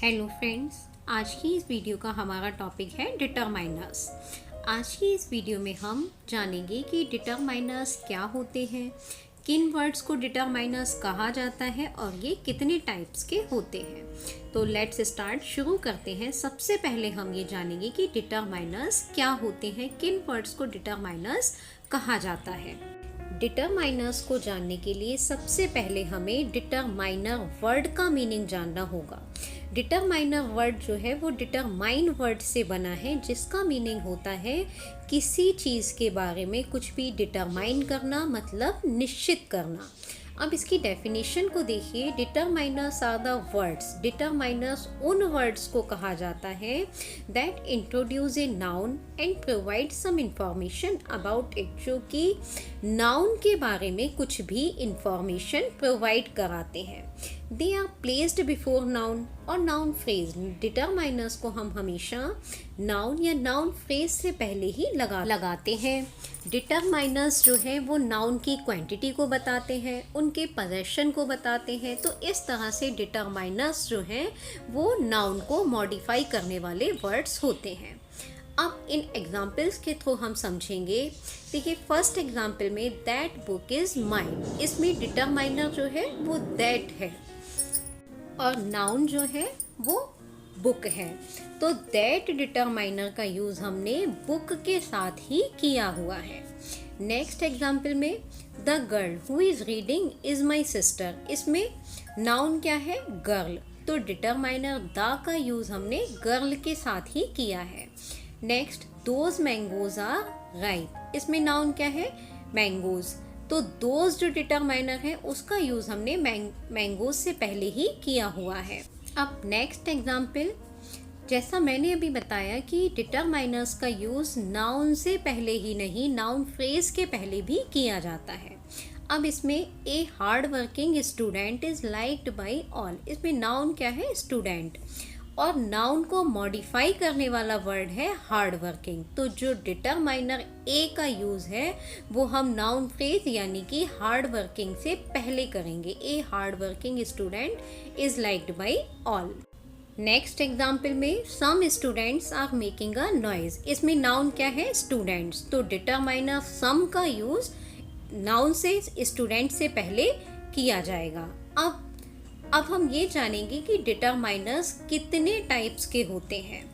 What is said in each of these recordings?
Hello friends, आज की इस वीडियो का हमारा टॉपिक है डिटरमाइनर्स। आज की इस वीडियो में हम जानेंगे कि डिटरमाइनर्स क्या होते हैं, किन वर्ड्स को डिटरमाइनर्स कहा जाता है और ये कितने टाइप्स के होते हैं। तो लेट्स स्टार्ट, शुरू करते हैं। सबसे पहले हम ये जानेंगे कि डिटरमाइनर्स क्या होते हैं, किन वर्ड्स को डिटरमाइनर्स कहा जाता है। डिटरमाइनर्स को जानने के लिए सबसे पहले हमें डिटरमाइनर वर्ड का मीनिंग जानना होगा। डिटरमाइनर वर्ड जो है वो डिटरमाइन वर्ड से बना है, जिसका मीनिंग होता है किसी चीज़ के बारे में कुछ भी डिटरमाइन करना, मतलब निश्चित करना। अब इसकी डेफिनेशन को देखिए। Determiners are the words, determiners उन वर्ड्स को कहा जाता है that introduce a noun and provide some information about it, जो कि नाउन के बारे में कुछ भी इंफॉर्मेशन प्रोवाइड कराते हैं। They are placed before noun और नाउन फ्रेज। डिटरमाइनर्स को हम हमेशा नाउन या नाउन फ्रेज से पहले ही लगाते हैं। डिटरमाइनर्स जो है वो नाउन की क्वांटिटी को बताते हैं, उनके पोजेशन को बताते हैं। तो इस तरह से डिटरमाइनर्स जो हैं वो नाउन को मॉडिफाई करने वाले वर्ड्स होते हैं। अब इन एग्जाम्पल्स के थ्रू हम समझेंगे। देखिए, फर्स्ट एग्जाम्पल में दैट बुक इज़ माइन, इसमें डिटरमाइनर जो है वो दैट है और नाउन जो है वो बुक है। तो दैट डिटरमाइनर का यूज़ हमने बुक के साथ ही किया हुआ है। नेक्स्ट एग्जाम्पल में the girl who is reading is my sister, इसमें नाउन क्या है, गर्ल। तो डिटरमाइनर द का यूज़ हमने गर्ल के साथ ही किया है। Next those mangoes are ripe, इसमें नाउन क्या है, मैंगोज। तो दोज जो डिटरमाइनर है उसका यूज़ हमने मैंगोज से पहले ही किया हुआ है। अब नेक्स्ट एग्जाम्पल, जैसा मैंने अभी बताया कि डिटरमाइनर्स का यूज़ नाउन से पहले ही नहीं, नाउन फ्रेज के पहले भी किया जाता है। अब इसमें ए hard working student is liked by all, इसमें नाउन क्या है, स्टूडेंट, और नाउन को मॉडिफाई करने वाला वर्ड है हार्ड वर्किंग। तो जो डिटरमाइनर ए का यूज़ है वो हम नाउन फ्रेज यानी कि हार्ड वर्किंग से पहले करेंगे। A hard working student is liked by all. Next example में some students are making a noise, इसमें नाउन क्या है, स्टूडेंट्स। तो डिटरमाइनर सम का यूज़ नाउन से स्टूडेंट से पहले किया जाएगा। अब हम ये जानेंगे कि डिटरमाइनर्स कितने टाइप्स के होते हैं।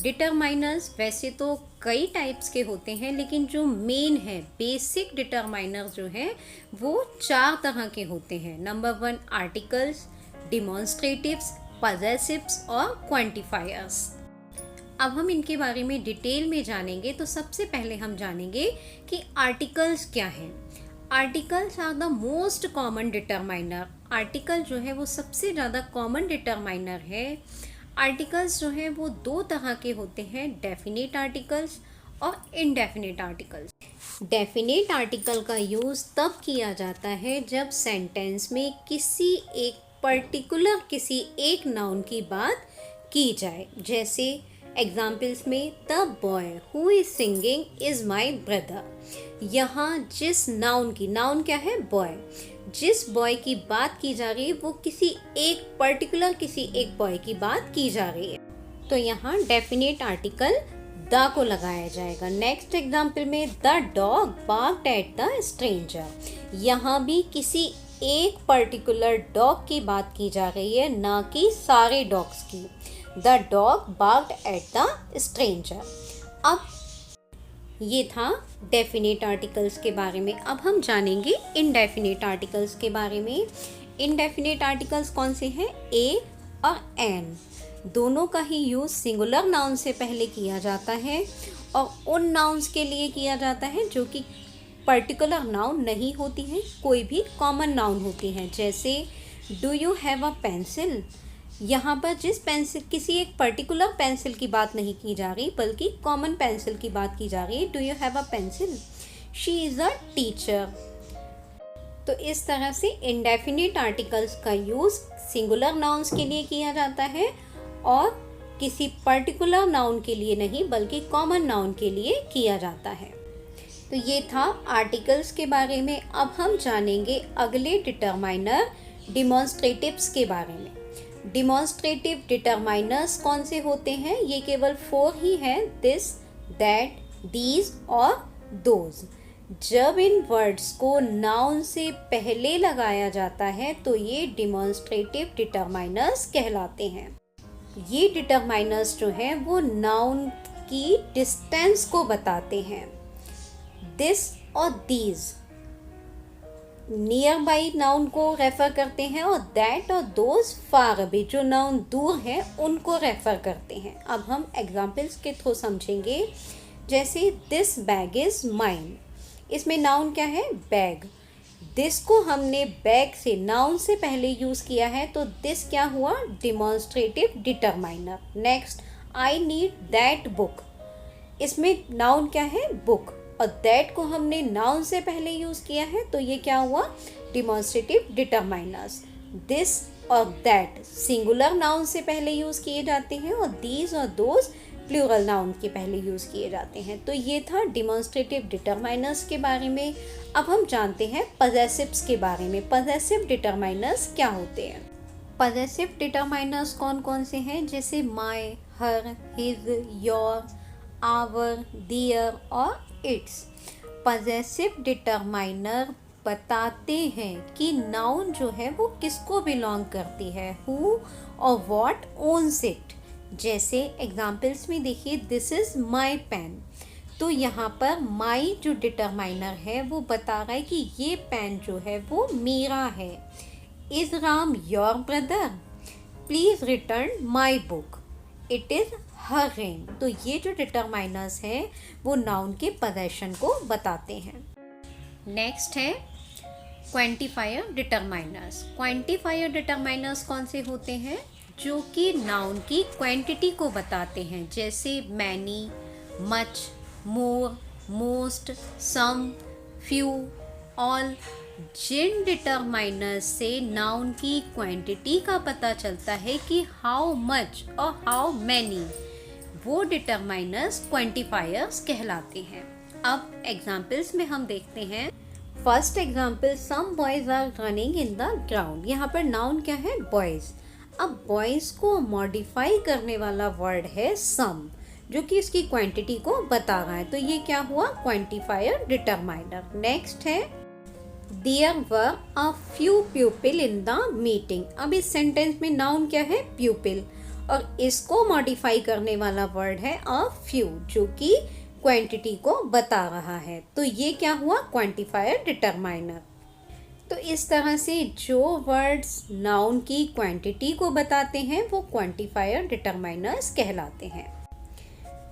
डिटरमाइनर्स वैसे तो कई टाइप्स के होते हैं, लेकिन जो मेन है, बेसिक डिटरमाइनर्स जो हैं वो 4 तरह के होते हैं। नंबर 1 आर्टिकल्स, डिमॉन्स्ट्रेटिव्स, पजेसिव्स और क्वांटिफायर्स। अब हम इनके बारे में डिटेल में जानेंगे। तो सबसे पहले हम जानेंगे कि आर्टिकल्स क्या हैं। Articles are the most common determiner. Article जो है वो सबसे ज़्यादा कॉमन डिटरमाइनर है। आर्टिकल्स जो हैं वो 2 तरह के होते हैं, डेफिनेट आर्टिकल्स और इनडेफिनेट आर्टिकल्स। डेफिनेट आर्टिकल का यूज़ तब किया जाता है जब सेंटेंस में किसी एक नाउन की बात की जाए। जैसे एग्जाम्पल्स में the boy who is singing is my brother, यहाँ जिस नाउन क्या है, बॉय, जिस बॉय की बात की जा रही है वो किसी एक बॉय की बात की जा रही है। तो यहाँ डेफिनेट आर्टिकल द को लगाया जाएगा। नेक्स्ट एग्जाम्पल में the dog barked at the stranger, यहाँ भी किसी एक पर्टिकुलर डॉग की बात की जा रही है, ना कि सारे डॉग्स की। The dog barked at the stranger. अब ये था डेफिनेट आर्टिकल्स के बारे में। अब हम जानेंगे इनडेफिनेट आर्टिकल्स के बारे में। इनडेफिनेट आर्टिकल्स कौन से हैं, ए और एन, दोनों का ही यूज़ सिंगुलर नाउन से पहले किया जाता है और उन नाउन्स के लिए किया जाता है जो कि पर्टिकुलर नाउन नहीं होती हैं, कोई भी कॉमन नाउन होती हैं। जैसे do you have a pencil, यहाँ पर किसी एक पर्टिकुलर पेंसिल की बात नहीं की जा रही, बल्कि कॉमन पेंसिल की बात की जा रही है। Do you have a pencil, she is a teacher. तो इस तरह से इंडेफिनिट आर्टिकल्स का यूज़ सिंगुलर नाउन्स के लिए किया जाता है और किसी पर्टिकुलर नाउन के लिए नहीं, बल्कि कॉमन नाउन के लिए किया जाता है। तो ये था आर्टिकल्स के बारे में। अब हम जानेंगे अगले डिटरमाइनर डिमॉन्स्ट्रेटिव्स के बारे में। डिमॉन्स्ट्रेटिव डिटरमाइनर्स कौन से होते हैं? ये केवल 4 ही हैं, दिस, दैट, दीज और दोज। जब इन वर्ड्स को नाउन से पहले लगाया जाता है तो ये डिमॉन्स्ट्रेटिव डिटरमाइनर्स कहलाते हैं। ये डिटरमाइनर्स जो हैं वो नाउन की डिस्टेंस को बताते हैं। दिस और दीज नियर बाई नाउन को रेफर करते हैं और दैट और दोज फार अवे, जो नाउन दूर हैं उनको रेफर करते हैं। अब हम एग्जाम्पल्स के थ्रू समझेंगे। जैसे दिस बैग इज माइन, इसमें नाउन क्या है? बैग। दिस को हमने बैग से नाउन से पहले यूज़ किया है तो दिस क्या हुआ? Demonstrative determiner. Next, I need that book, इसमें नाउन क्या है? बुक, और दैट को हमने नाउन से पहले यूज़ किया है तो ये क्या हुआ? Demonstrative determiners. दिस और दैट सिंगुलर नाउन से पहले यूज़ किए जाते हैं और दीज और दोज प्लूरल नाउन के पहले यूज़ किए जाते हैं। तो ये था डिमॉन्स्ट्रेटिव डिटरमाइनर्स के बारे में। अब हम जानते हैं पजेसिव्स के बारे में। पजेसिव डिटरमाइनर्स क्या होते हैं? पजेसिव डिटरमाइनर्स कौन कौन से हैं? जैसे my, her, his, your, our, their और इट्स। पजेसिव डिटरमाइनर बताते हैं कि नाउन जो है वो किसको बिलोंग करती है, हु और व्हाट ओन्स इट। जैसे एग्जाम्पल्स में देखिए, दिस इज़ माई पेन, तो यहाँ पर माई जो डिटरमाइनर है वो बता रहा है कि ये पेन जो है वो मेरा है। Is Ram your brother? Please return my book, it is her ring. तो ये जो डिटरमाइनर्स हैं वो नाउन के पोजेशन को बताते हैं। नेक्स्ट है क्वांटिफायर डिटरमाइनर्स। क्वांटिफायर डिटरमाइनर्स कौन से होते हैं? जो कि नाउन की क्वांटिटी को बताते हैं। जैसे many, much, more, most, some, few, all. जिन डिटरमाइनर्स से नाउन की क्वांटिटी का पता चलता है कि हाउ मच और हाउ मैनी, वो डिटरमाइनर्स क्वांटिफायर्स कहलाते हैं। अब एग्जाम्पल्स में हम देखते हैं। First example, some boys are running in the ground. यहाँ पर नाउन क्या है? बॉयज। अब बॉयज को मॉडिफाई करने वाला वर्ड है सम, जो कि इसकी क्वांटिटी को बता रहा है। तो ये क्या हुआ? Quantifier determiner. नेक्स्ट है, there were a few people in the meeting. अब इस सेंटेंस में नाउन क्या है? प्यूपिल, और इसको मॉडिफाई करने वाला वर्ड है अ फ्यू, जो कि क्वांटिटी को बता रहा है। तो ये क्या हुआ? Quantifier determiner. तो इस तरह से जो वर्ड्स नाउन की क्वांटिटी को बताते हैं वो क्वांटिफायर डिटरमाइनर्स कहलाते हैं।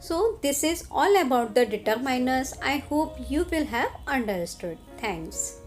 So this is all about the determiners. I hope you will have understood. Thanks.